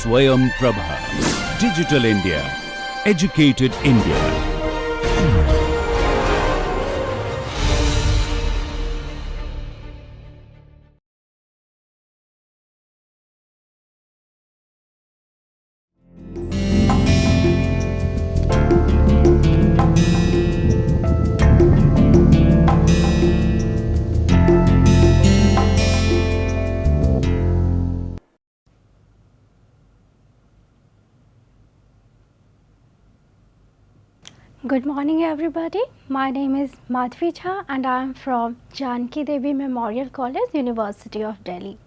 Swayam Prabha. Digital India. Educated India. Good morning everybody. My name is Madhvi Jha and I am from Janki Devi Memorial College, University of Delhi.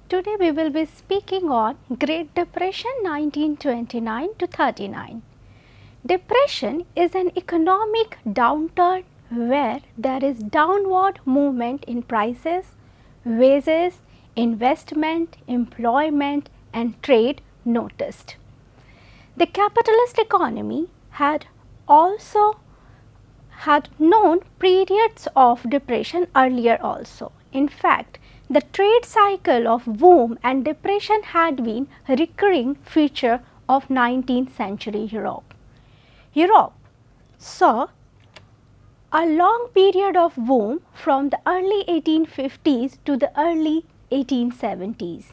Today we will be speaking on Great Depression 1929 to 39. Depression is an economic downturn where there is downward movement in prices, wages, investment, employment and trade noticed. The capitalist economy had also had known periods of depression earlier also. In fact, the trade cycle of boom and depression had been a recurring feature of 19th century Europe. Europe saw a long period of boom from the early 1850s to the early 1870s.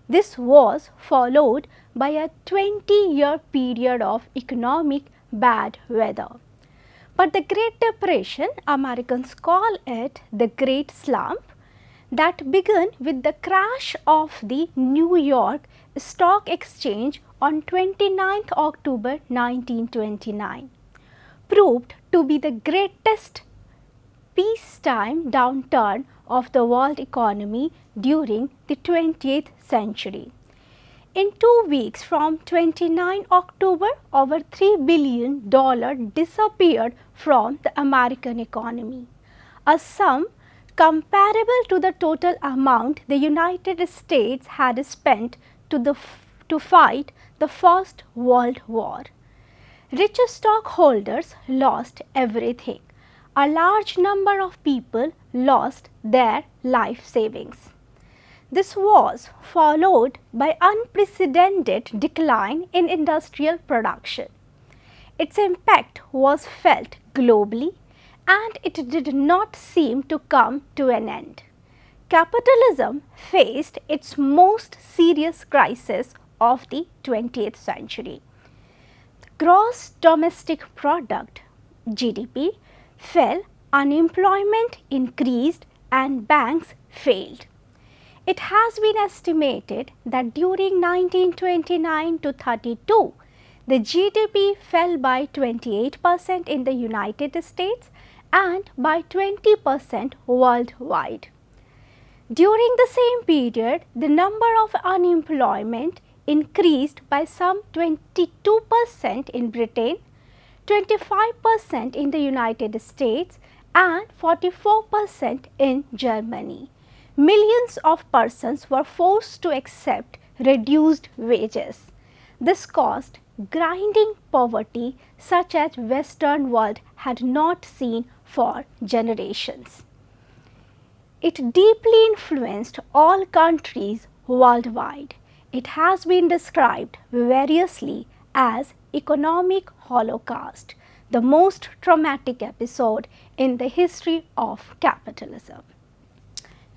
This was followed by a 20-year period of economic bad weather. But the Great Depression, Americans call it the Great Slump, that began with the crash of the New York Stock Exchange on 29th October 1929, proved to be the greatest peacetime downturn of the world economy during the 20th century. In 2 weeks from 29 October, over $3 billion disappeared from the American economy, a sum comparable to the total amount the United States had spent to fight the First World War. Rich stockholders lost everything. A large number of people lost their life savings. This was followed by unprecedented decline in industrial production. Its impact was felt globally and it did not seem to come to an end. Capitalism faced its most serious crisis of the 20th century. Gross domestic product (GDP) fell, unemployment increased and banks failed. It has been estimated that during 1929 to 32, the GDP fell by 28% in the United States and by 20% worldwide. During the same period, the number of unemployment increased by some 22% in Britain, 25% in the United States and 44% in Germany. Millions of persons were forced to accept reduced wages. This caused grinding poverty such as Western world had not seen for generations. It deeply influenced all countries worldwide. It has been described variously as economic holocaust, the most traumatic episode in the history of capitalism.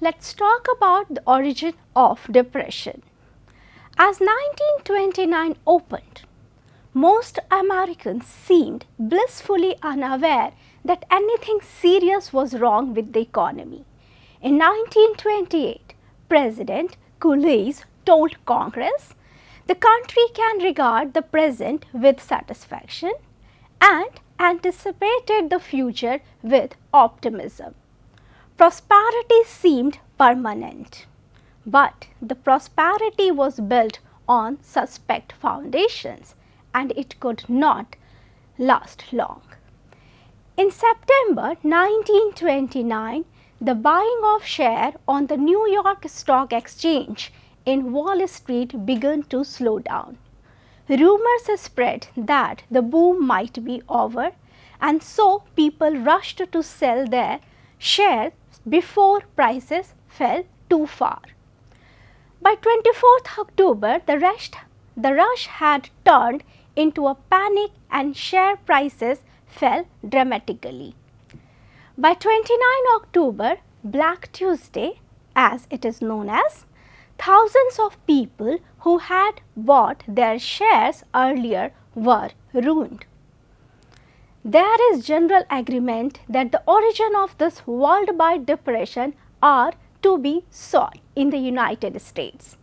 Let's talk about the origin of depression. As 1929 opened, most Americans seemed blissfully unaware that anything serious was wrong with the economy. In 1928, President Keynes told Congress, "The country can regard the present with satisfaction," and anticipated the future with optimism. Prosperity seemed permanent, but the prosperity was built on suspect foundations and it could not last long. In September 1929, the buying of share on the New York Stock Exchange in Wall Street began to slow down. Rumors spread that the boom might be over, and so people rushed to sell their shares before prices fell too far. By 24th October, the the rush had turned into a panic and share prices fell dramatically. By 29 October, Black Tuesday, as it is known as, thousands of people who had bought their shares earlier were ruined. There is general agreement that the origin of this worldwide depression are to be sought in the United States.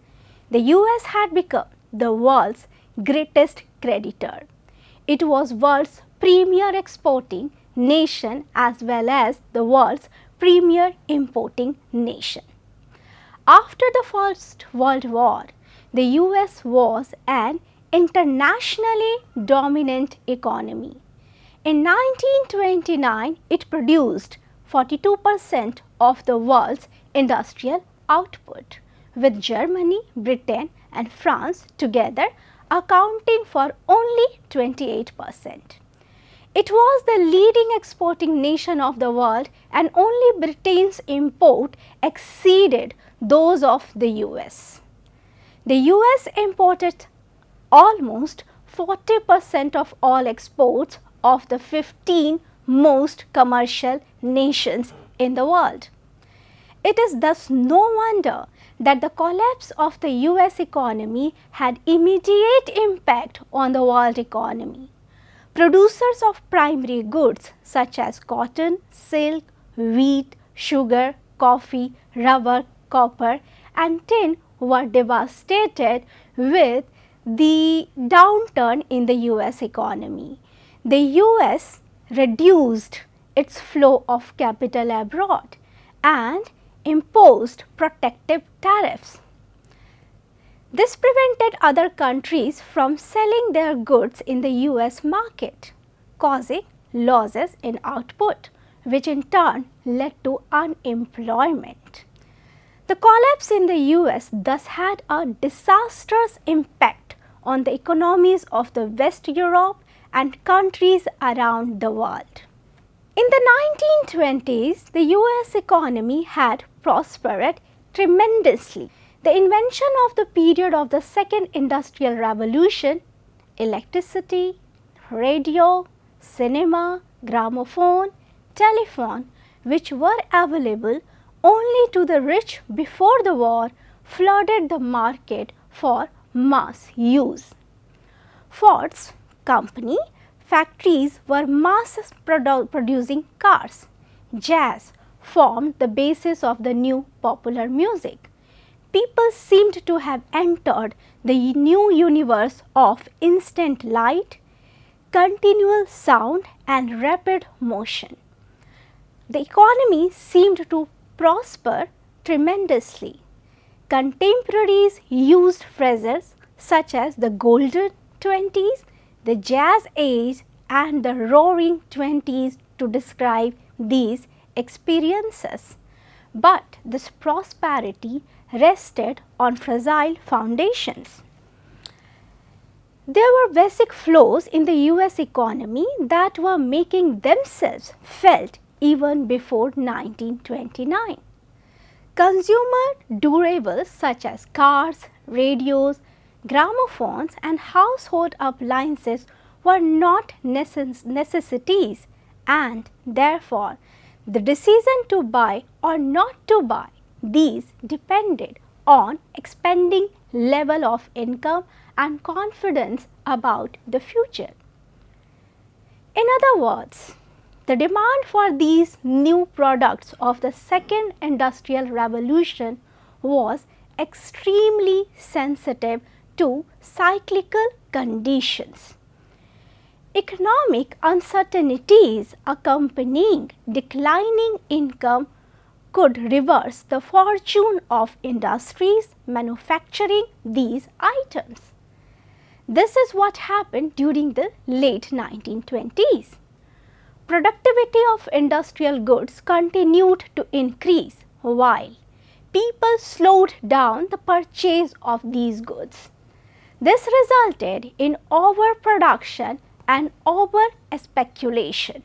The US had become the world's greatest creditor. It was world's premier exporting nation as well as the world's premier importing nation. After the First World War, the US was an internationally dominant economy. In 1929, it produced 42% of the world's industrial output, with Germany, Britain and France together accounting for only 28%. It was the leading exporting nation of the world and only Britain's import exceeded those of the US. The US imported almost 40% of all exports of the 15 most commercial nations in the world. It is thus no wonder that the collapse of the US economy had immediate impact on the world economy. Producers of primary goods such as cotton, silk, wheat, sugar, coffee, rubber, copper and tin were devastated with the downturn in the US economy. The US reduced its flow of capital abroad and imposed protective tariffs. This prevented other countries from selling their goods in the US market, causing losses in output, which in turn led to unemployment. The collapse in the US thus had a disastrous impact on the economies of the West Europe and countries around the world. In the 1920s, the US economy had prospered tremendously. The invention of the period of the Second Industrial Revolution, electricity, radio, cinema, gramophone, telephone, which were available only to the rich before the war, flooded the market for mass use. Ford's company factories were mass producing cars. Jazz formed the basis of the new popular music. People seemed to have entered the new universe of instant light, continual sound and rapid motion. The economy seemed to prosper tremendously. Contemporaries used phrases such as the golden 20s, the jazz age and the roaring 20s to describe these experiences. But this prosperity rested on fragile foundations. There were basic flaws in the US economy that were making themselves felt even before 1929. Consumer durables such as cars, radios, gramophones and household appliances were not necessities, and therefore the decision to buy or not to buy these depended on expanding level of income and confidence about the future. In other words, the demand for these new products of the Second Industrial Revolution was extremely sensitive to cyclical conditions. Economic uncertainties accompanying declining income could reverse the fortune of industries manufacturing these items. This is what happened during the late 1920s. Productivity of industrial goods continued to increase while people slowed down the purchase of these goods. This resulted in overproduction and over-speculation.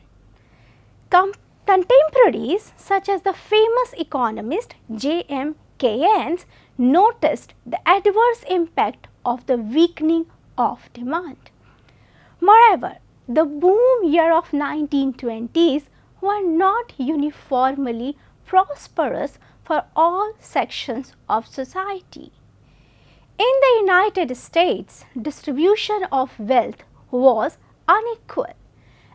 Contemporaries such as the famous economist J.M. Keynes noticed the adverse impact of the weakening of demand. Moreover, the boom year of 1920s were not uniformly prosperous for all sections of society. In the United States, distribution of wealth was unequal,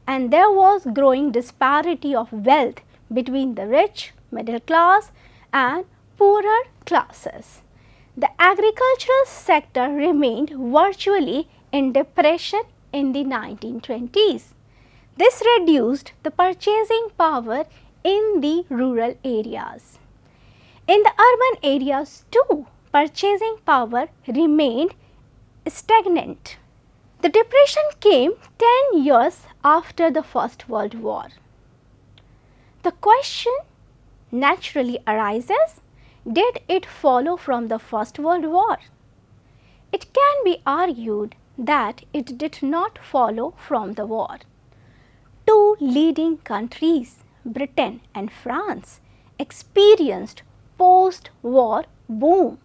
and there was growing disparity of wealth between the rich, middle class and poorer classes. The agricultural sector remained virtually in depression in the 1920s. This reduced the purchasing power in the rural areas. In the urban areas too, purchasing power remained stagnant. The depression came 10 years after the First World War. The question naturally arises, did it follow from the First World War? It can be argued that it did not follow from the war. Two leading countries, Britain and France, experienced post-war boom.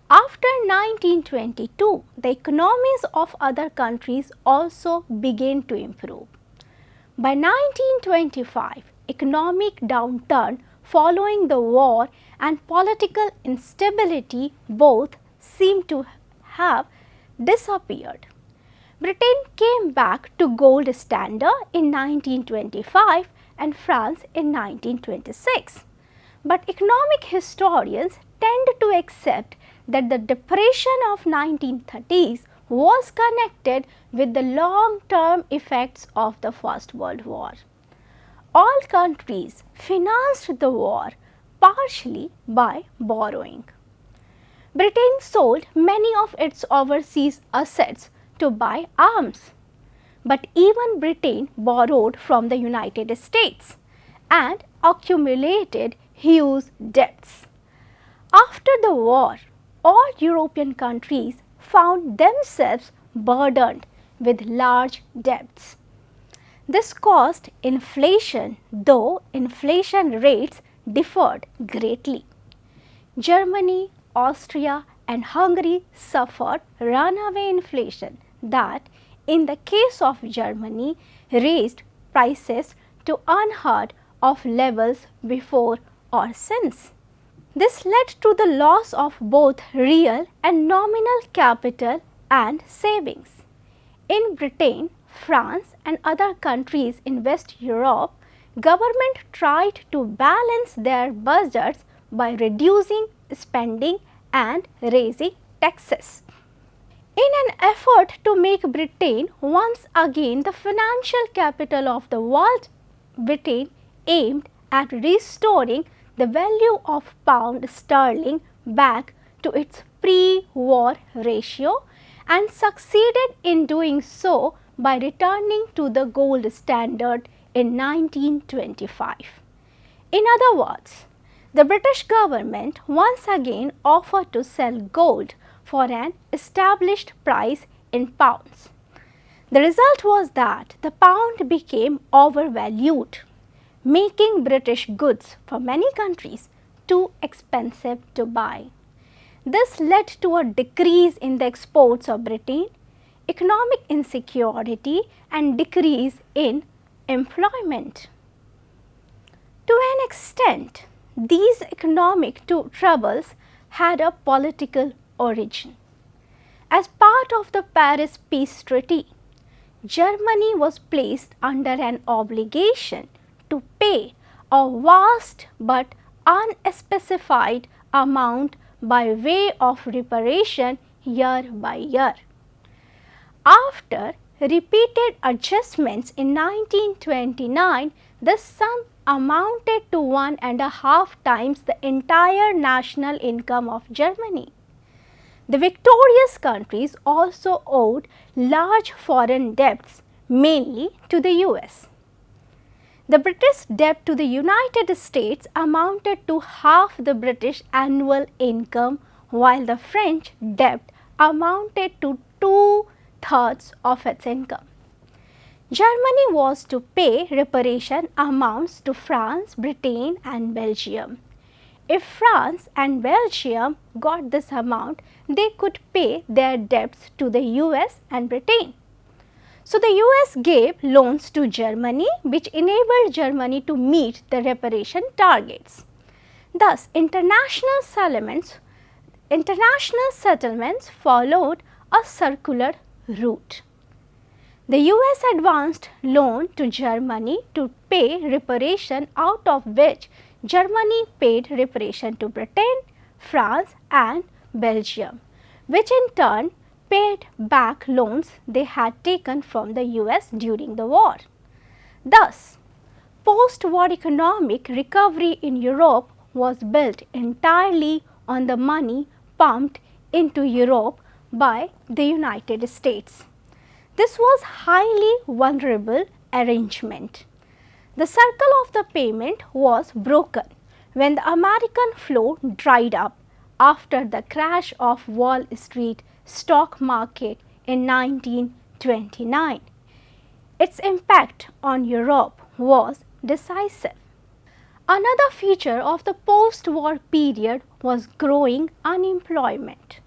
After 1922, the economies of other countries also began to improve. By 1925, economic downturn following the war and political instability both seem to have disappeared. Britain came back to gold standard in 1925 and France in 1926. But economic historians tend to accept that the depression of 1930s was connected with the long-term effects of the First World War. All countries financed the war partially by borrowing. Britain sold many of its overseas assets to buy arms. But even Britain borrowed from the United States and accumulated huge debts. After the war, all European countries found themselves burdened with large debts. This caused inflation, though inflation rates differed greatly. Germany, Austria and Hungary suffered runaway inflation that, in the case of Germany, raised prices to unheard of levels before or since. This led to the loss of both real and nominal capital and savings. In Britain, France and other countries in West Europe, government tried to balance their budgets by reducing spending and raising taxes. In an effort to make Britain once again the financial capital of the world, Britain aimed at restoring the value of pound sterling back to its pre-war ratio and succeeded in doing so by returning to the gold standard in 1925. In other words, the British government once again offered to sell gold for an established price in pounds. The result was that the pound became overvalued, making British goods for many countries too expensive to buy. This led to a decrease in the exports of Britain, economic insecurity and decrease in employment. To an extent, these economic troubles had a political origin. As part of the Paris Peace Treaty, Germany was placed under an obligation to pay a vast but unspecified amount by way of reparation year by year. After repeated adjustments in 1929, the sum amounted to 1.5 times the entire national income of Germany. The victorious countries also owed large foreign debts, mainly to the US. The British debt to the United States amounted to half the British annual income, while the French debt amounted to 2/3 of its income. Germany was to pay reparation amounts to France, Britain and Belgium. If France and Belgium got this amount, they could pay their debts to the US and Britain. So, the US gave loans to Germany, which enabled Germany to meet the reparation targets. Thus, international settlements followed a circular route. The US advanced loan to Germany to pay reparation, out of which Germany paid reparation to Britain, France and Belgium, which in turn paid back loans they had taken from the US during the war. Thus, post-war economic recovery in Europe was built entirely on the money pumped into Europe by the United States. This was highly vulnerable arrangement. The circle of the payment was broken when the American flow dried up after the crash of Wall Street stock market in 1929. Its impact on Europe was decisive. Another feature of the post-war period was growing unemployment.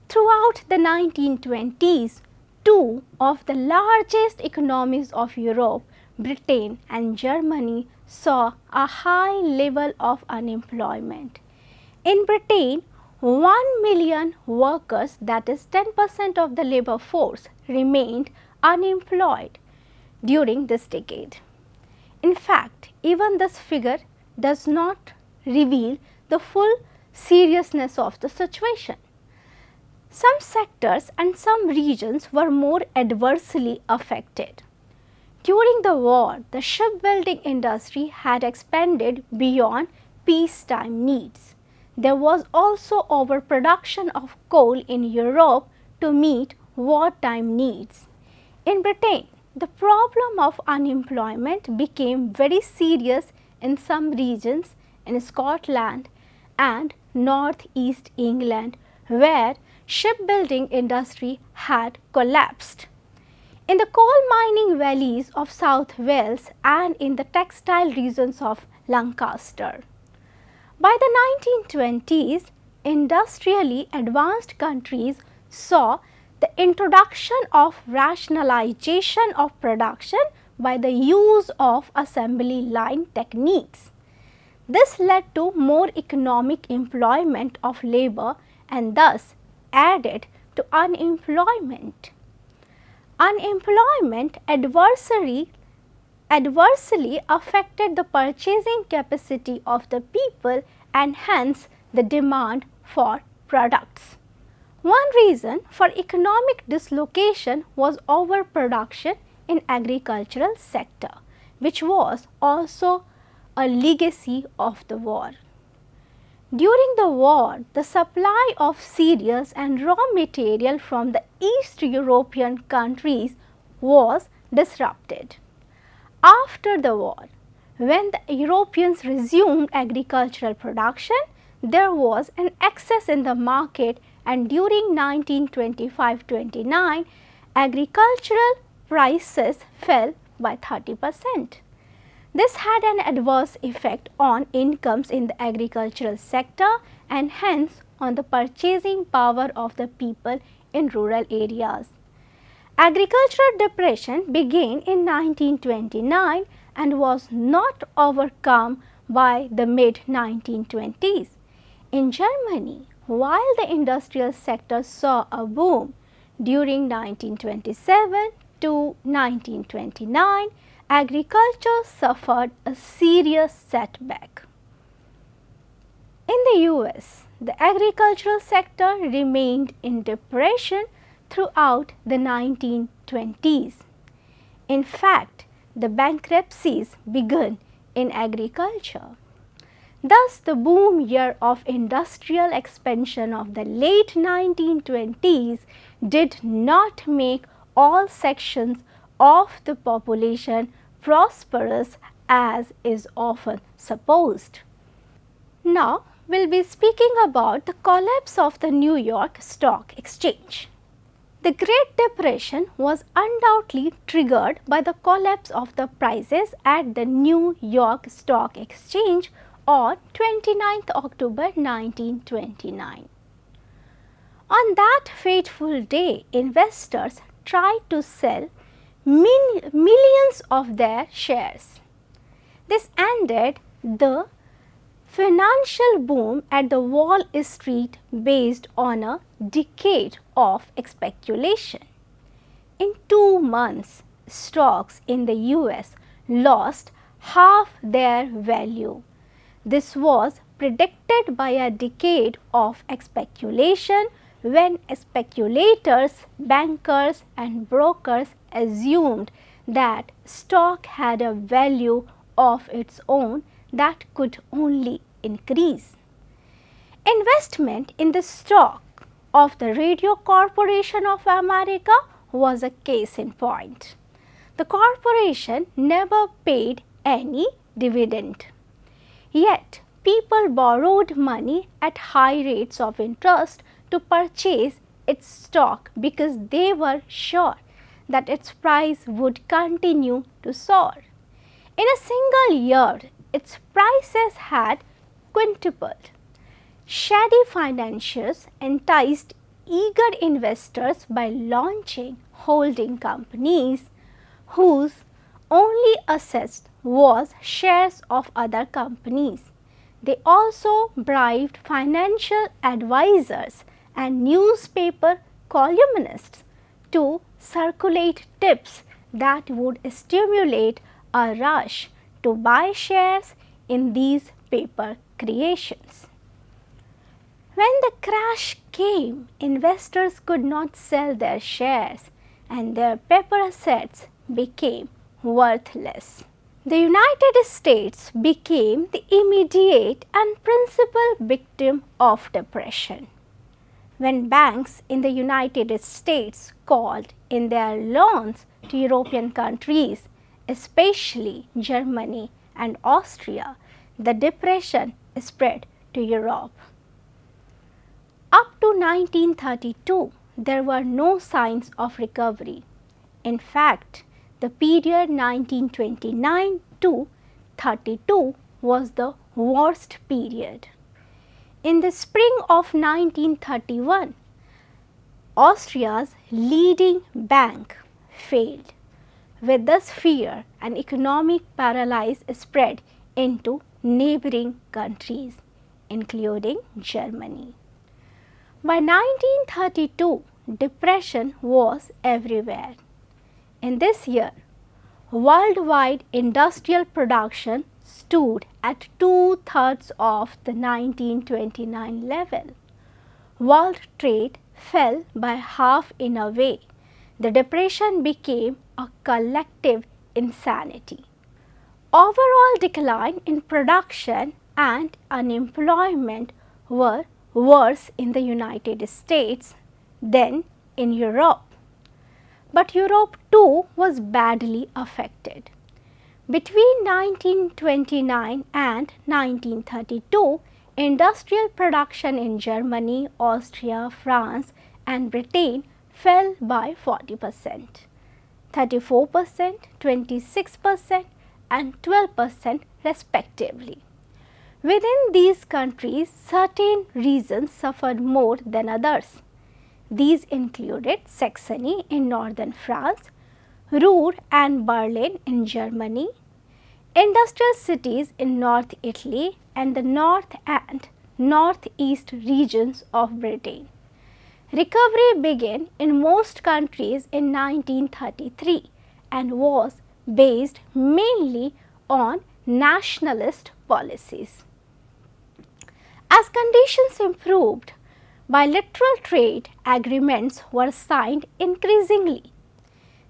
Throughout the 1920s, two of the largest economies of Europe, Britain and Germany, saw a high level of unemployment. In Britain, 1 million workers, that is 10% of the labor force, remained unemployed during this decade. In fact, even this figure does not reveal the full seriousness of the situation. Some sectors and some regions were more adversely affected. During the war, the shipbuilding industry had expanded beyond peacetime needs. There was also overproduction of coal in Europe to meet wartime needs. In Britain, the problem of unemployment became very serious in some regions in Scotland and northeast England, where shipbuilding industry had collapsed. In the coal mining valleys of South Wales and in the textile regions of Lancaster. By the 1920s, industrially advanced countries saw the introduction of rationalization of production by the use of assembly line techniques. This led to more economic employment of labor and thus added to unemployment. Unemployment adversely affected the purchasing capacity of the people and hence the demand for products. One reason for economic dislocation was overproduction in agricultural sector, which was also a legacy of the war. During the war, the supply of cereals and raw material from the East European countries was disrupted. After the war, when the Europeans resumed agricultural production, there was an excess in the market, and during 1925-29, agricultural prices fell by 30%. This had an adverse effect on incomes in the agricultural sector and hence on the purchasing power of the people in rural areas. Agricultural depression began in 1929 and was not overcome by the mid-1920s. In Germany, while the industrial sector saw a boom during 1927 to 1929, agriculture suffered a serious setback. In the US, the agricultural sector remained in depression throughout the 1920s. In fact, the bankruptcies began in agriculture. Thus, the boom year of industrial expansion of the late 1920s did not make all sections of the population prosperous as is often supposed. Now, we will be speaking about the collapse of the New York Stock Exchange. The Great Depression was undoubtedly triggered by the collapse of the prices at the New York Stock Exchange on 29th October 1929. On that fateful day, investors tried to sell millions of their shares. This ended the financial boom at the Wall Street based on a decade of speculation. In 2 months, stocks in the US lost half their value. This was predicted by a decade of speculation when speculators, bankers and brokers assumed that stock had a value of its own that could only increase. Investment in the stock of the Radio Corporation of America was a case in point. The corporation never paid any dividend. Yet, people borrowed money at high rates of interest to purchase its stock because they were sure that its price would continue to soar. In a single year, its prices had quintupled. Shady financiers enticed eager investors by launching holding companies whose only asset was shares of other companies. They also bribed financial advisors and newspaper columnists to circulate tips that would stimulate a rush to buy shares in these paper creations. When the crash came, investors could not sell their shares and their paper assets became worthless. The United States became the immediate and principal victim of depression. When banks in the United States called in their loans to European countries, especially Germany and Austria, the depression spread to Europe. Up to 1932, there were no signs of recovery. In fact, the period 1929 to 32 was the worst period. In the spring of 1931, Austria's leading bank failed. With this fear, an economic paralysis spread into neighboring countries, including Germany. By 1932, depression was everywhere. In this year, worldwide industrial production stood at 2/3 of the 1929 level. World trade fell by half in a way. The depression became a collective insanity. Overall decline in production and unemployment were worse in the United States than in Europe. But Europe too was badly affected. Between 1929 and 1932, industrial production in Germany, Austria, France and Britain fell by 40%, 34%, 26% and 12% respectively. Within these countries, certain regions suffered more than others. These included Saxony in northern France, Ruhr and Berlin in Germany, industrial cities in North Italy and the north and northeast regions of Britain. Recovery began in most countries in 1933 and was based mainly on nationalist policies. As conditions improved, bilateral trade agreements were signed increasingly.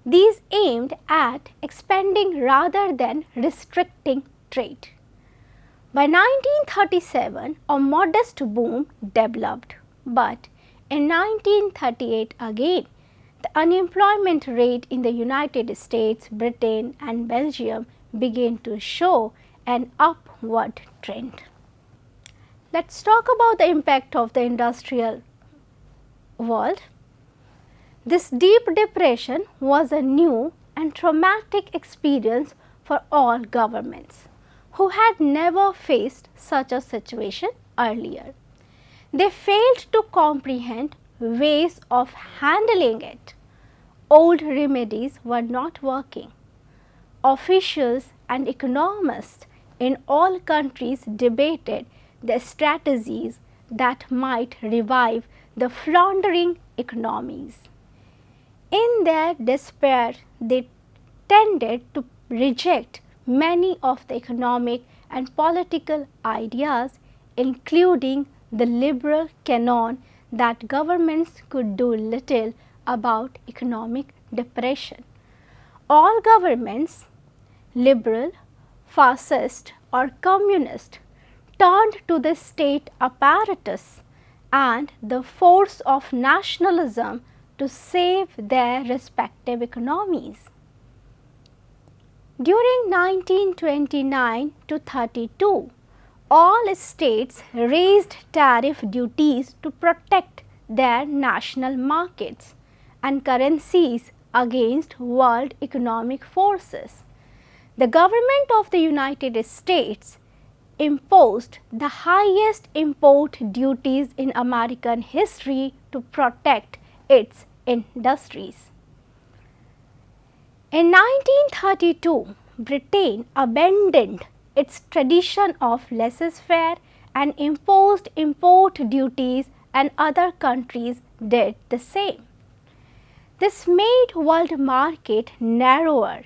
These aimed at expanding rather than restricting trade. By 1937, a modest boom developed, but in 1938 again, the unemployment rate in the United States, Britain and Belgium began to show an upward trend. Let's talk about the impact of the industrial world. This deep depression was a new and traumatic experience for all governments. who had never faced such a situation earlier. They failed to comprehend ways of handling it. Old remedies were not working. Officials and economists in all countries debated the strategies that might revive the floundering economies. In their despair, they tended to reject many of the economic and political ideas, including the liberal canon that governments could do little about economic depression. All governments, liberal, fascist or communist, turned to the state apparatus and the force of nationalism to save their respective economies. During 1929 to 32, all states raised tariff duties to protect their national markets and currencies against world economic forces. The government of the United States imposed the highest import duties in American history to protect its industries. In 1932, Britain abandoned its tradition of laissez-faire and imposed import duties, and other countries did the same. This made world market narrower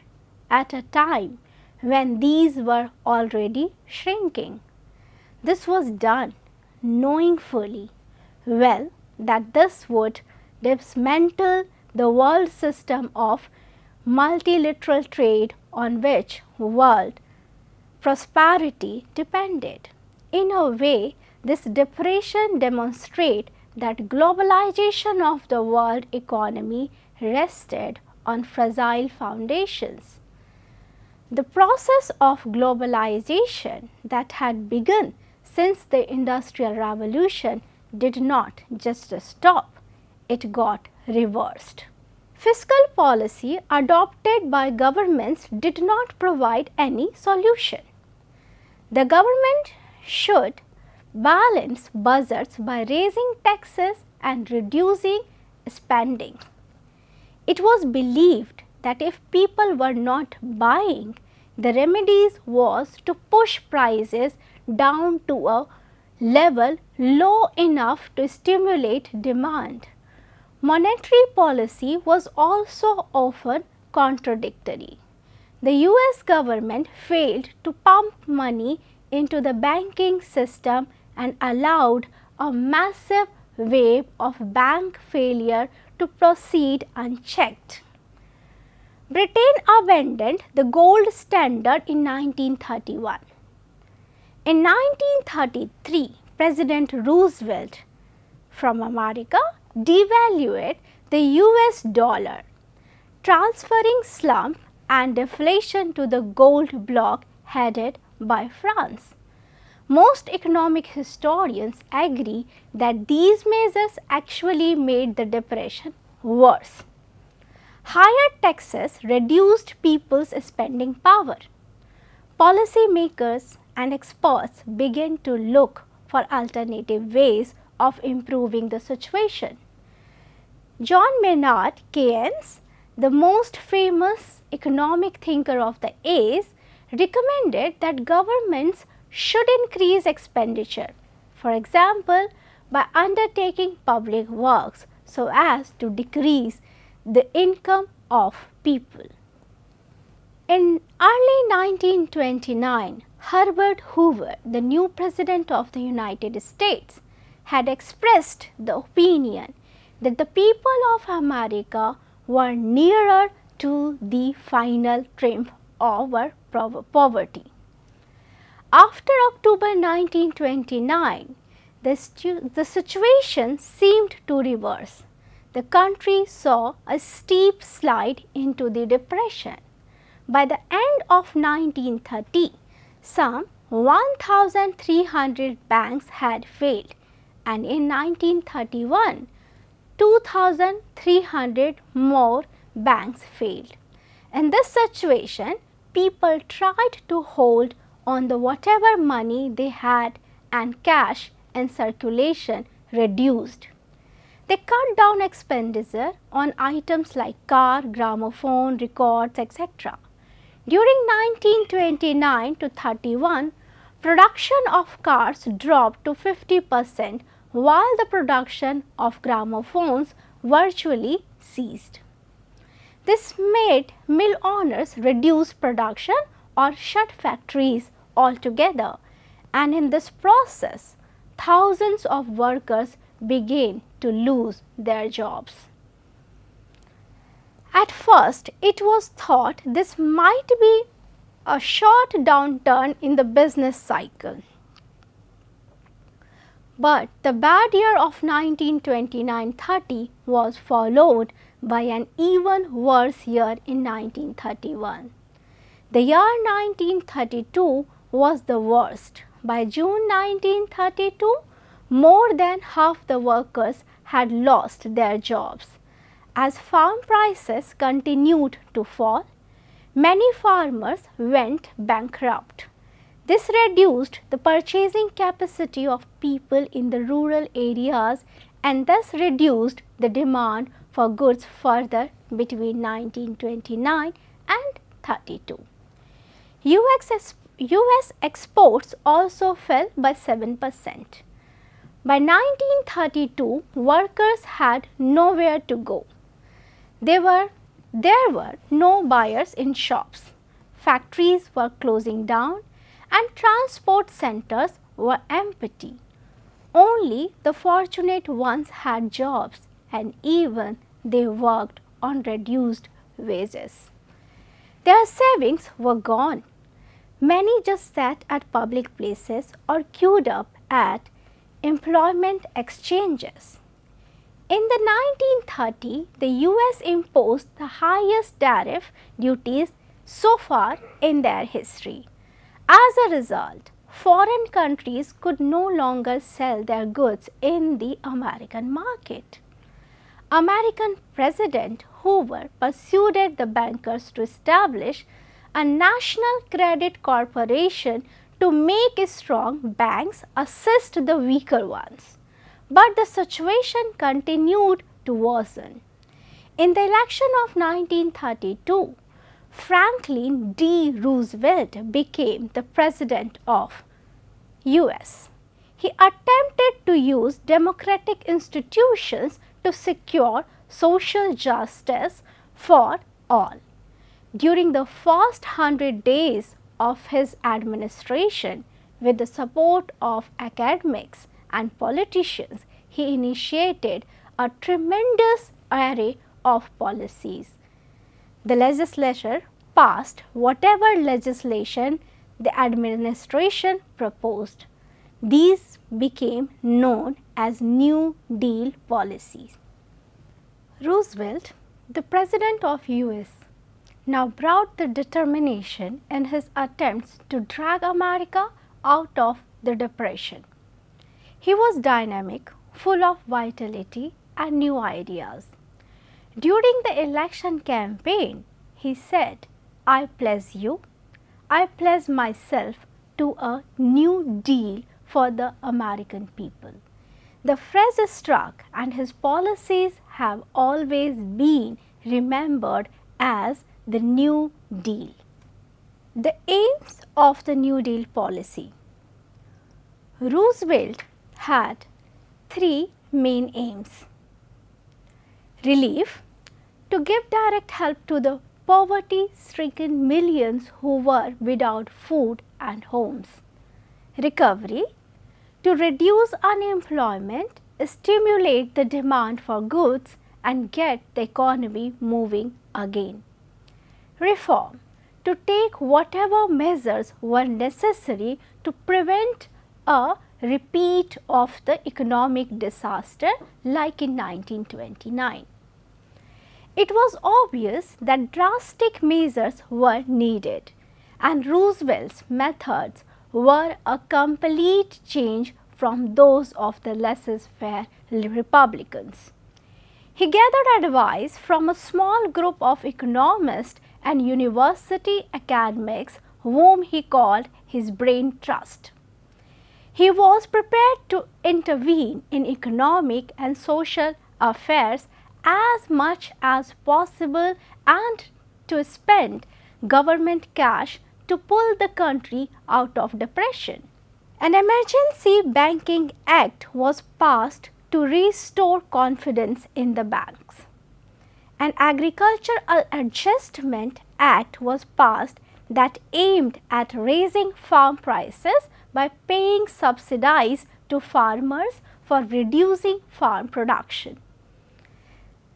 at a time when these were already shrinking. This was done knowing fully well that this would dismantle the world system of multilateral trade on which world prosperity depended. In a way, this depression demonstrates that globalization of the world economy rested on fragile foundations. The process of globalization that had begun since the Industrial Revolution did not just stop, it got reversed. Fiscal policy adopted by governments did not provide any solution. The government should balance budgets by raising taxes and reducing spending. It was believed that if people were not buying, the remedies was to push prices down to a level low enough to stimulate demand. Monetary policy was also often contradictory. The US government failed to pump money into the banking system and allowed a massive wave of bank failure to proceed unchecked. Britain abandoned the gold standard in 1931. In 1933, President Roosevelt from America devalued the US dollar, transferring slump and deflation to the gold bloc headed by France. Most economic historians agree that these measures actually made the depression worse. Higher taxes reduced people's spending power. Policymakers and experts began to look for alternative ways of improving the situation. John Maynard Keynes, the most famous economic thinker of the age, recommended that governments should increase expenditure, for example, by undertaking public works so as to decrease the income of people. In early 1929, Herbert Hoover, the new President of the United States, had expressed the opinion that the people of America were nearer to the final triumph over poverty. After October 1929, the situation seemed to reverse. The country saw a steep slide into the depression. By the end of 1930, some 1,300 banks had failed, and in 1931, 2,300 more banks failed. In this situation, people tried to hold on the whatever money they had and cash in circulation reduced. They cut down expenditure on items like car, gramophone, records, etc. During 1929 to 31, production of cars dropped to 50%, while the production of gramophones virtually ceased. This made mill owners reduce production or shut factories altogether, and in this process, thousands of workers began to lose their jobs. At first, it was thought this might be a short downturn in the business cycle. But the bad year of 1929-30 was followed by an even worse year in 1931. The year 1932 was the worst. By June 1932, more than half the workers had lost their jobs. As farm prices continued to fall, many farmers went bankrupt. This reduced the purchasing capacity of people in the rural areas and thus reduced the demand for goods further between 1929 and 32. US exports also fell by 7%. By 1932, workers had nowhere to go. There were no buyers in shops, factories were closing down, and transport centers were empty. Only the fortunate ones had jobs, and even they worked on reduced wages. Their savings were gone. Many just sat at public places or queued up at employment exchanges. In the 1930s, the US imposed the highest tariff duties so far in their history. As a result, foreign countries could no longer sell their goods in the American market. American President Hoover persuaded the bankers to establish a national credit corporation to make strong banks assist the weaker ones. But the situation continued to worsen. In the election of 1932, Franklin D. Roosevelt became the President of US. He attempted to use democratic institutions to secure social justice for all. During the first 100 days of his administration, with the support of academics and politicians, he initiated a tremendous array of policies. The legislature passed whatever legislation the administration proposed. These became known as New Deal policies. Roosevelt, the President of US, now brought the determination in his attempts to drag America out of the Depression. He was dynamic, full of vitality and new ideas. During the election campaign, he said, "I pledge you, I pledge myself to a new deal for the American people." The phrase struck, and his policies have always been remembered as the New Deal. The aims of the New Deal policy. Roosevelt had three main aims: relief, to give direct help to the poverty-stricken millions who were without food and homes; recovery, to reduce unemployment, stimulate the demand for goods and get the economy moving again; reform, to take whatever measures were necessary to prevent a repeat of the economic disaster like in 1929. It was obvious that drastic measures were needed, and Roosevelt's methods were a complete change from those of the laissez-faire Republicans. He gathered advice from a small group of economists and university academics whom he called his brain trust. He was prepared to intervene in economic and social affairs as much as possible and to spend government cash to pull the country out of depression. An emergency banking act was passed to restore confidence in the banks. An agricultural adjustment act was passed that aimed at raising farm prices by paying subsidies to farmers for reducing farm production.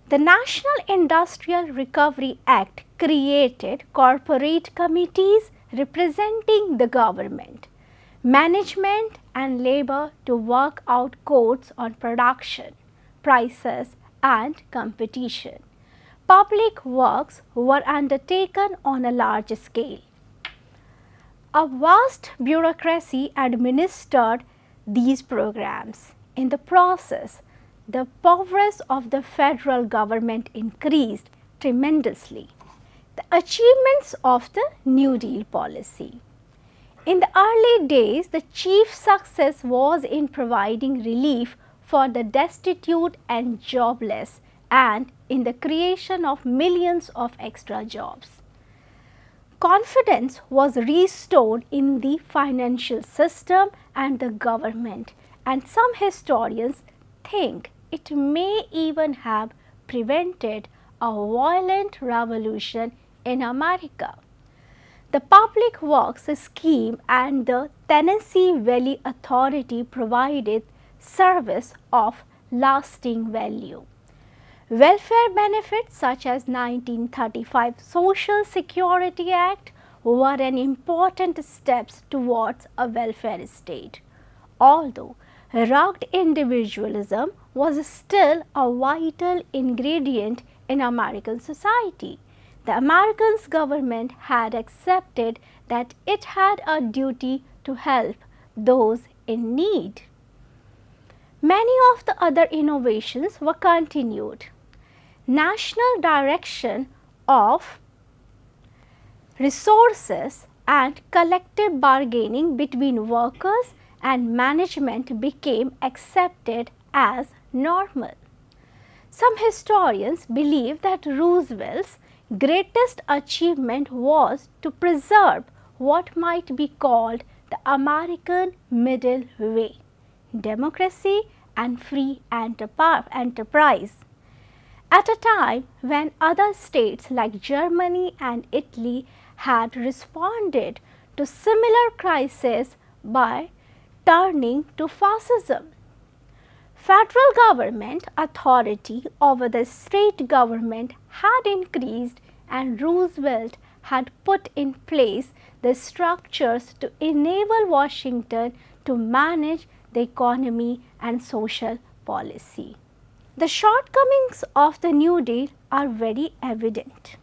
The National Industrial Recovery Act created corporate committees representing the government, management and labor to work out codes on production, prices and competition. Public works were undertaken on a large scale. A vast bureaucracy administered these programs. In the process, the powers of the federal government increased tremendously. The achievements of the New Deal policy. In the early days, the chief success was in providing relief for the destitute and jobless and in the creation of millions of extra jobs. Confidence was restored in the financial system and the government, and some historians think it may even have prevented a violent revolution in America. The Public Works Scheme and the Tennessee Valley Authority provided service of lasting value. Welfare benefits such as 1935 Social Security Act were an important steps towards a welfare state. Although rugged individualism was still a vital ingredient in American society, the American government had accepted that it had a duty to help those in need. Many of the other innovations were continued. National direction of resources and collective bargaining between workers and management became accepted as normal. Some historians believe that Roosevelt's greatest achievement was to preserve what might be called the American middle way, democracy and free enterprise. At a time when other states like Germany and Italy had responded to similar crises by turning to fascism. Federal government authority over the state government had increased, and Roosevelt had put in place the structures to enable Washington to manage the economy and social policy. The shortcomings of the New Deal are very evident.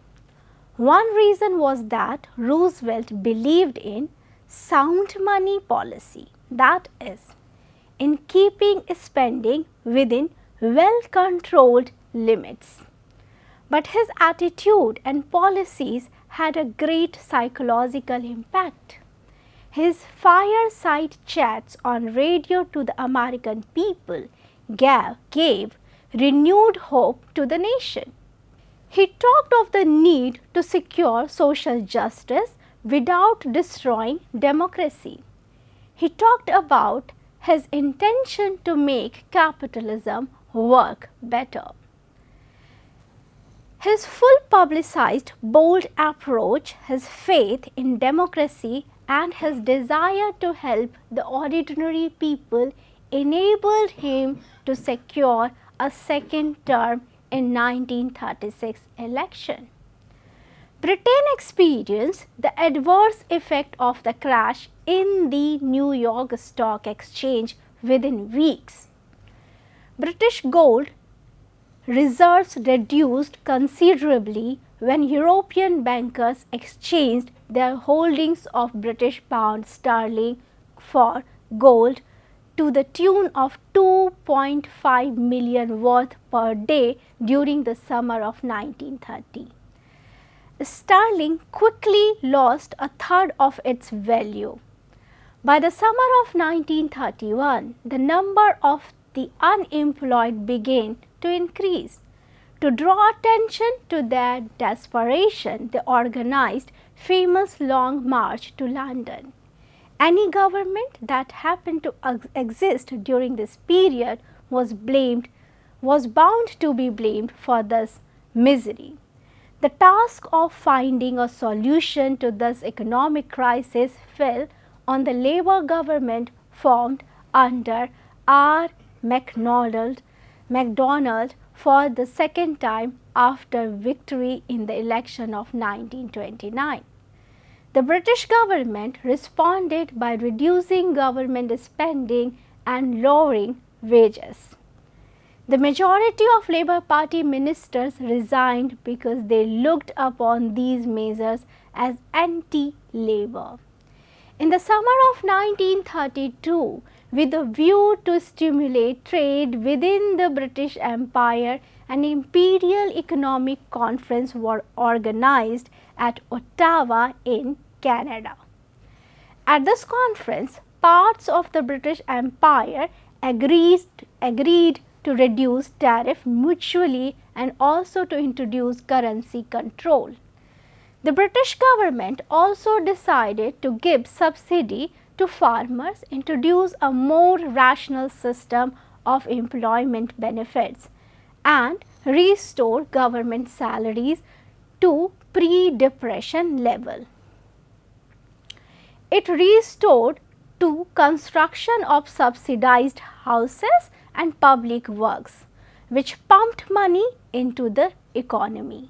One reason was that Roosevelt believed in sound money policy, that is, in keeping spending within well-controlled limits. But his attitude and policies had a great psychological impact. His fireside chats on radio to the American people gave renewed hope to the nation. He talked of the need to secure social justice without destroying democracy. He talked about his intention to make capitalism work better. His full publicized bold approach, his faith in democracy and his desire to help the ordinary people enabled him to secure a second term in 1936 election. Britain experienced the adverse effect of the crash in the New York Stock Exchange within weeks. British gold reserves reduced considerably when European bankers exchanged their holdings of British pound sterling for gold to the tune of 2.5 million worth per day during the summer of 1930. Sterling quickly lost a third of its value. By the summer of 1931, the number of the unemployed began to increase. To draw attention to their desperation, they organized famous Long March to London. Any government that happened to exist during this period was bound to be blamed for this misery. The task of finding a solution to this economic crisis fell on the Labour government formed under R. Macdonald for the second time after victory in the election of 1929. The British government responded by reducing government spending and lowering wages. The majority of Labour Party ministers resigned because they looked upon these measures as anti-Labour. In the summer of 1932, with a view to stimulate trade within the British Empire, an Imperial Economic Conference was organized at Ottawa in Canada. At this conference, parts of the British Empire agreed to reduce tariff mutually and also to introduce currency control. The British government also decided to give subsidy to farmers, introduce a more rational system of employment benefits, and restore government salaries to pre-depression level. It restored to construction of subsidized houses and public works, which pumped money into the economy.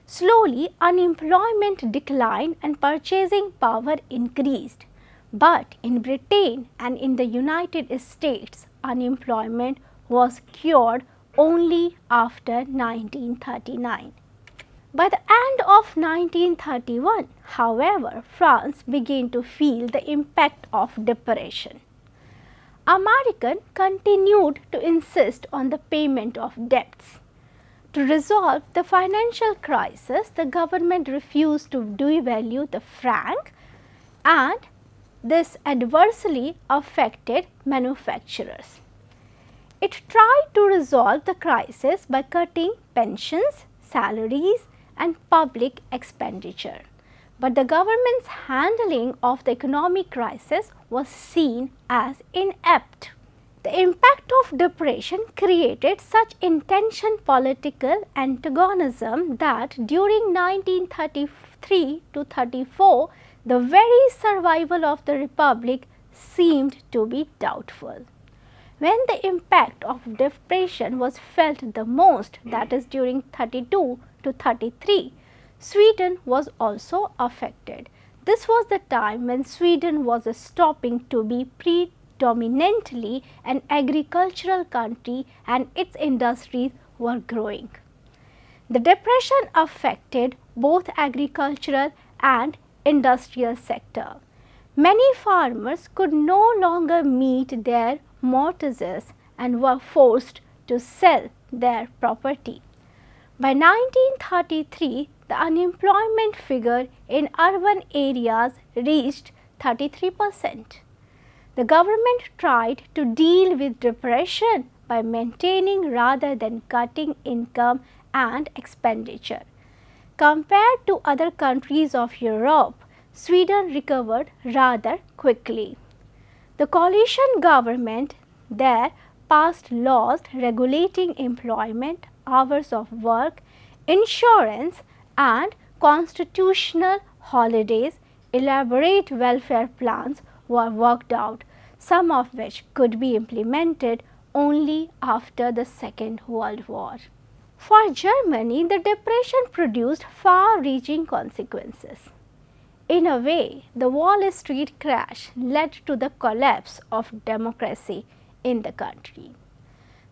Slowly, unemployment declined and purchasing power increased. But in Britain and in the United States, unemployment was cured only after 1939. By the end of 1931, however, France began to feel the impact of depression. America continued to insist on the payment of debts. To resolve the financial crisis, the government refused to devalue the franc, and this adversely affected manufacturers. It tried to resolve the crisis by cutting pensions, salaries, and public expenditure. But the government's handling of the economic crisis was seen as inept. The impact of depression created such intense political antagonism that during 1933 to 34, the very survival of the republic seemed to be doubtful. When the impact of depression was felt the most, that is during 32 to 33, Sweden was also affected. This was the time when Sweden was stopping to be predominantly an agricultural country and its industries were growing. The depression affected both agricultural and industrial sector. Many farmers could no longer meet their mortgages and were forced to sell their property. By 1933, the unemployment figure in urban areas reached 33%. The government tried to deal with depression by maintaining rather than cutting income and expenditure. Compared to other countries of Europe, Sweden recovered rather quickly. The coalition government there passed laws regulating employment, hours of work, insurance, and constitutional holidays. Elaborate welfare plans were worked out, some of which could be implemented only after the Second World War. For Germany, the depression produced far-reaching consequences. In a way, the Wall Street crash led to the collapse of democracy in the country.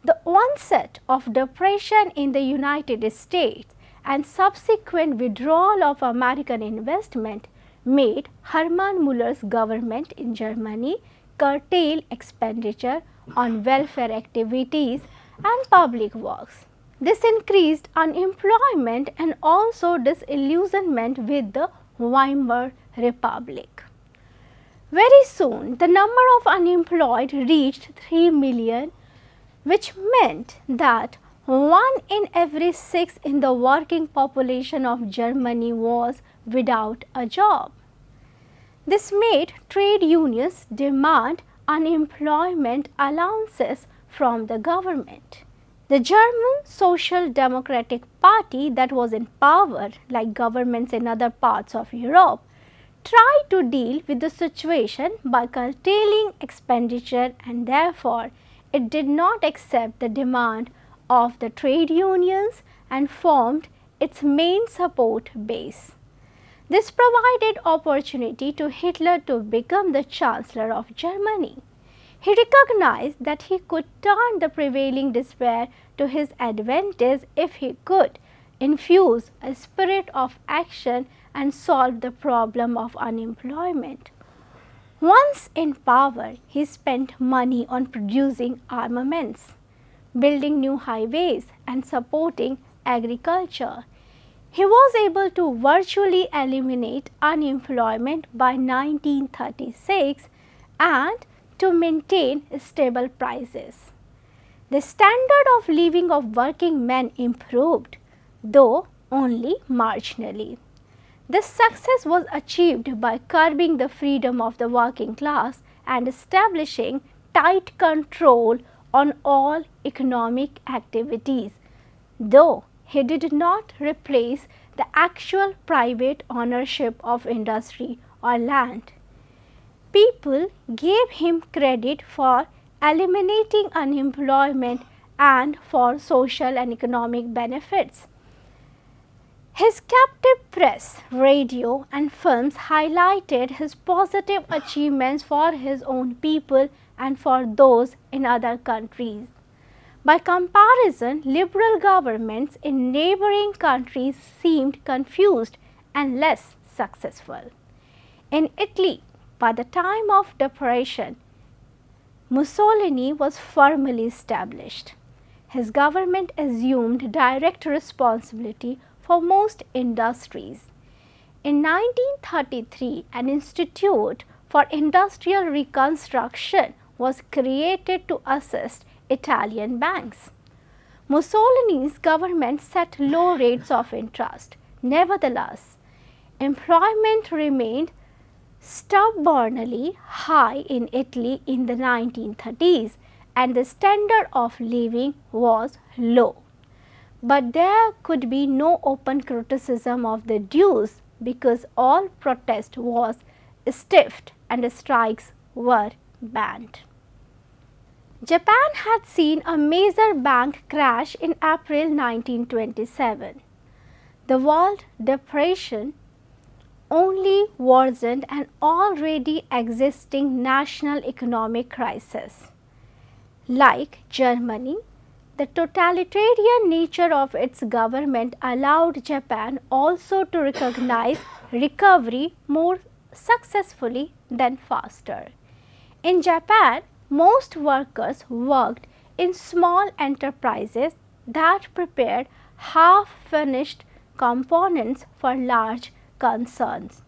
The onset of depression in the United States and subsequent withdrawal of American investment made Hermann Muller's government in Germany curtail expenditure on welfare activities and public works. This increased unemployment and also disillusionment with the Weimar Republic. Very soon, the number of unemployed reached 3 million, which meant that 1 in every 6 in the working population of Germany was without a job. This made trade unions demand unemployment allowances from the government. The German Social Democratic Party, that was in power like governments in other parts of Europe, tried to deal with the situation by curtailing expenditure, and therefore it did not accept the demand of the trade unions and formed its main support base. This provided opportunity to Hitler to become the Chancellor of Germany. He recognized that he could turn the prevailing despair to his advantage if he could infuse a spirit of action and solve the problem of unemployment. Once in power, he spent money on producing armaments, building new highways, and supporting agriculture. He was able to virtually eliminate unemployment by 1936 and to maintain stable prices. The standard of living of working men improved, though only marginally. This success was achieved by curbing the freedom of the working class and establishing tight control on all economic activities, though he did not replace the actual private ownership of industry or land. People gave him credit for eliminating unemployment and for social and economic benefits. His captive press, radio, and films highlighted his positive achievements for his own people and for those in other countries. By comparison, liberal governments in neighboring countries seemed confused and less successful. In Italy, by the time of depression, Mussolini was firmly established. His government assumed direct responsibility for most industries. In 1933, an institute for industrial reconstruction was created to assist Italian banks. Mussolini's government set low rates of interest. Nevertheless, employment remained stubbornly high in Italy in the 1930s and the standard of living was low. But there could be no open criticism of the dues because all protest was stifled and strikes were banned. Japan had seen a major bank crash in April 1927. The World Depression only worsened an already existing national economic crisis. Like Germany, the totalitarian nature of its government allowed Japan also to recognize recovery more successfully than faster. In Japan, most workers worked in small enterprises that prepared half-finished components for large concerns.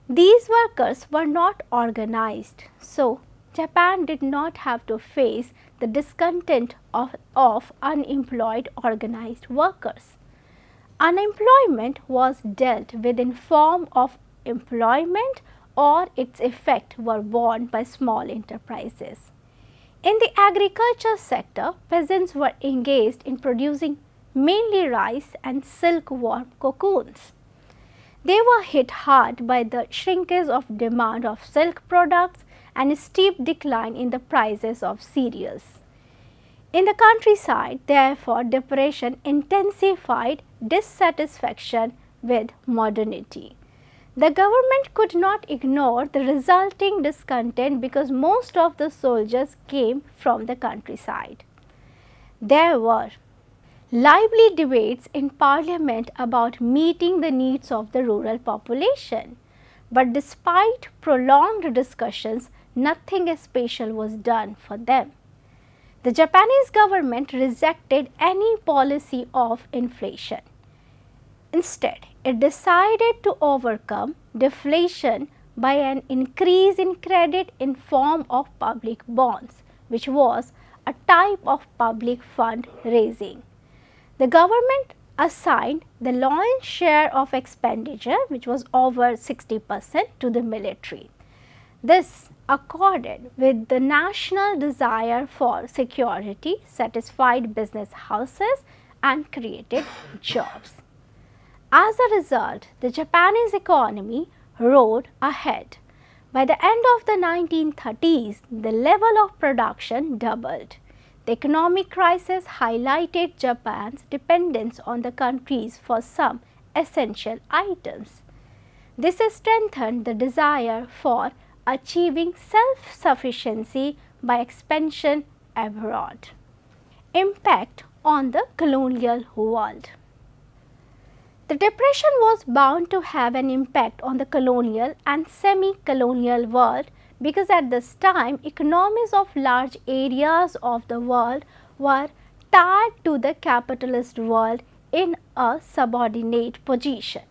These workers were not organized, so Japan did not have to face the discontent of unemployed organized workers. Unemployment was dealt with in form of employment or its effect were borne by small enterprises. In the agriculture sector, peasants were engaged in producing mainly rice and silkworm cocoons. They were hit hard by the shrinkage of demand of silk products and a steep decline in the prices of cereals. In the countryside, therefore, depression intensified dissatisfaction with modernity. The government could not ignore the resulting discontent because most of the soldiers came from the countryside. There were lively debates in parliament about meeting the needs of the rural population. But despite prolonged discussions, nothing special was done for them. The Japanese government rejected any policy of inflation. Instead, it decided to overcome deflation by an increase in credit in form of public bonds, which was a type of public fund raising. The government assigned the lion's share of expenditure, which was over 60%, to the military. This accorded with the national desire for security, satisfied business houses and created jobs. As a result, the Japanese economy rode ahead. By the end of the 1930s, the level of production doubled. The economic crisis highlighted Japan's dependence on the countries for some essential items. This strengthened the desire for achieving self-sufficiency by expansion abroad. Impact on the colonial world. The Depression was bound to have an impact on the colonial and semi-colonial world because at this time economies of large areas of the world were tied to the capitalist world in a subordinate position.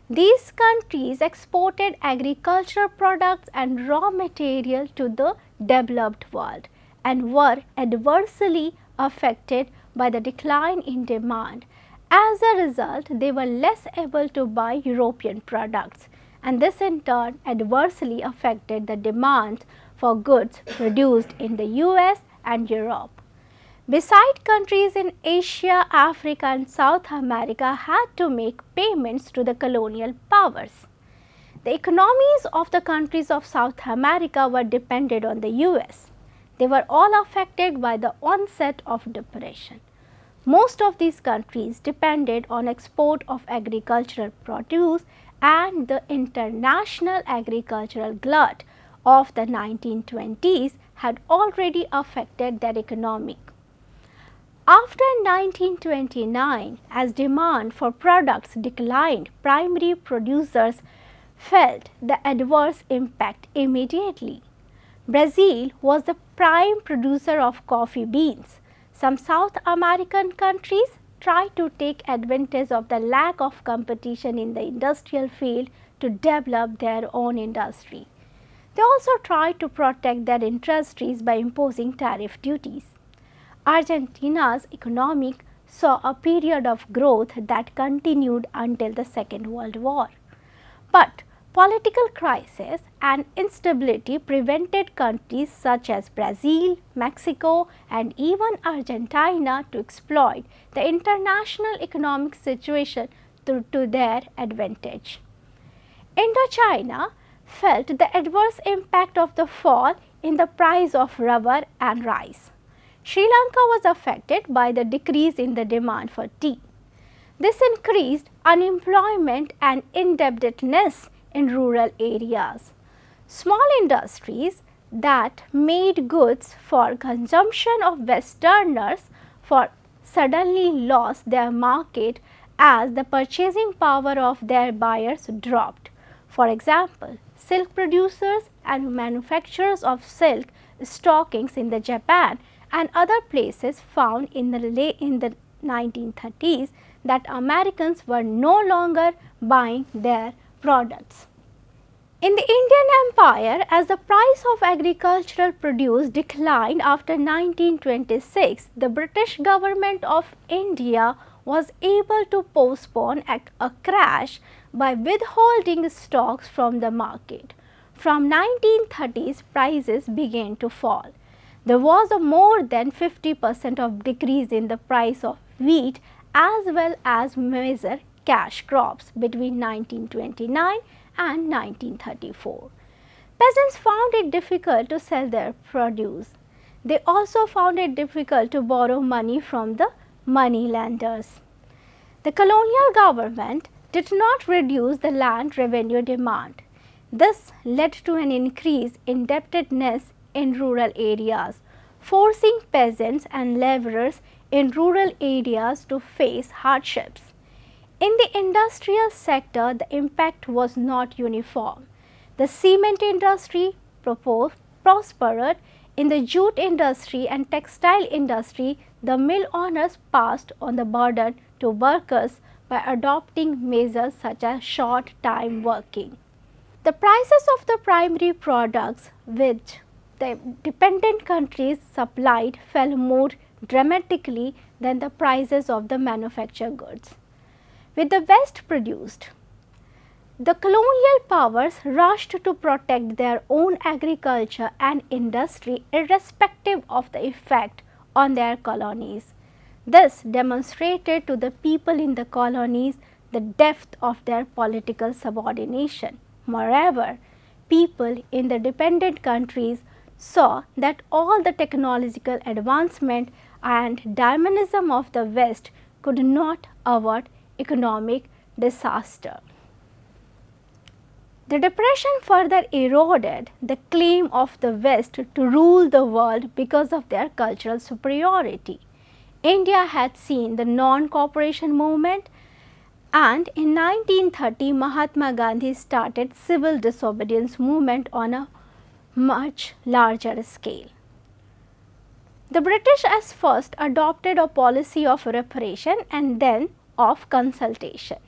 These countries exported agricultural products and raw material to the developed world and were adversely affected by the decline in demand. As a result, they were less able to buy European products, and this in turn adversely affected the demand for goods produced in the US and Europe. Besides, countries in Asia, Africa and South America had to make payments to the colonial powers. The economies of the countries of South America were dependent on the US. They were all affected by the onset of depression. Most of these countries depended on export of agricultural produce, and the international agricultural glut of the 1920s had already affected their economy. After 1929, as demand for products declined, primary producers felt the adverse impact immediately. Brazil was the prime producer of coffee beans. Some South American countries tried to take advantage of the lack of competition in the industrial field to develop their own industry. They also tried to protect their industries by imposing tariff duties. Argentina's economy saw a period of growth that continued until the Second World War. But political crisis and instability prevented countries such as Brazil, Mexico and even Argentina to exploit the international economic situation to their advantage. Indochina felt the adverse impact of the fall in the price of rubber and rice. Sri Lanka was affected by the decrease in the demand for tea. This increased unemployment and indebtedness in rural areas. Small industries that made goods for consumption of Westerners suddenly lost their market as the purchasing power of their buyers dropped. For example, silk producers and manufacturers of silk stockings in the Japan and other places found in the 1930s that Americans were no longer buying their products. In the Indian Empire, as the price of agricultural produce declined after 1926, the British government of India was able to postpone a crash by withholding stocks from the market. From 1930s, prices began to fall. There was a more than 50% of decrease in the price of wheat as well as major cash crops between 1929 and 1934. Peasants found it difficult to sell their produce. They also found it difficult to borrow money from the moneylenders. The colonial government did not reduce the land revenue demand. This led to an increase in indebtedness in rural areas, forcing peasants and laborers in rural areas to face hardships. In the industrial sector, the impact was not uniform. The cement industry prospered. In the jute industry and textile industry, the mill owners passed on the burden to workers by adopting measures such as short time working. The prices of the primary products which the dependent countries supplied fell more dramatically than the prices of the manufactured goods. With the West produced, the colonial powers rushed to protect their own agriculture and industry irrespective of the effect on their colonies. This demonstrated to the people in the colonies the depth of their political subordination. Moreover, people in the dependent countries saw that all the technological advancement and dynamism of the West could not avert economic disaster. The depression further eroded the claim of the West to rule the world because of their cultural superiority. India had seen the non-cooperation movement, and in 1930 Mahatma Gandhi started civil disobedience movement on a much larger scale. The British as first adopted a policy of repression and then of consultation.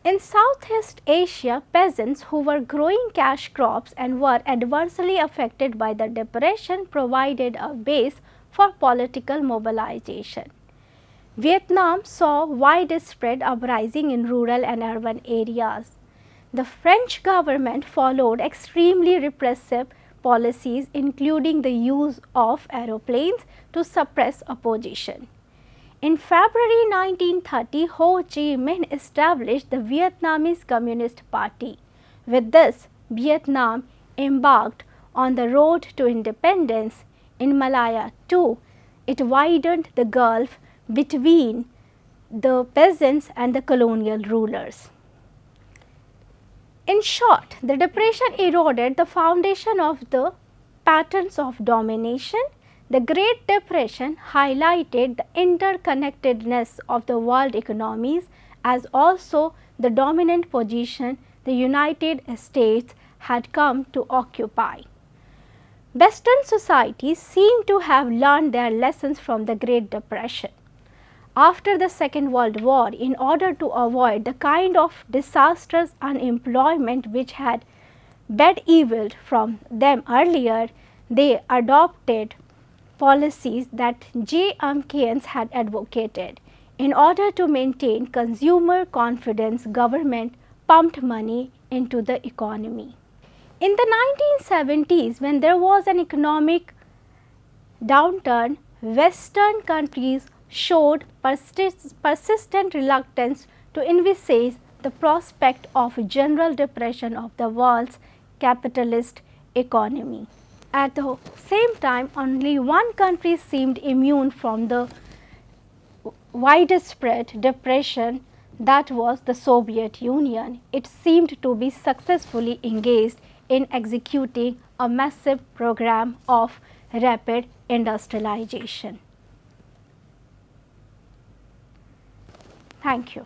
In Southeast Asia, peasants who were growing cash crops and were adversely affected by the depression provided a base for political mobilization. Vietnam saw widespread uprising in rural and urban areas. The French government followed extremely repressive policies, including the use of aeroplanes to suppress opposition. In February 1930, Ho Chi Minh established the Vietnamese Communist Party. With this, Vietnam embarked on the road to independence. In Malaya too, it widened the gulf between the peasants and the colonial rulers. In short, the depression eroded the foundation of the patterns of domination. The Great Depression highlighted the interconnectedness of the world economies as also the dominant position the United States had come to occupy. Western societies seem to have learned their lessons from the Great Depression. After the Second World War, in order to avoid the kind of disastrous unemployment which had bedeviled from them earlier, they adopted policies that Keynes had advocated. In order to maintain consumer confidence, government pumped money into the economy. In the 1970s, when there was an economic downturn, Western countries showed persistent reluctance to envisage the prospect of general depression of the world's capitalist economy. At the same time, only one country seemed immune from the widespread depression, that was the Soviet Union. It seemed to be successfully engaged in executing a massive program of rapid industrialization. Thank you.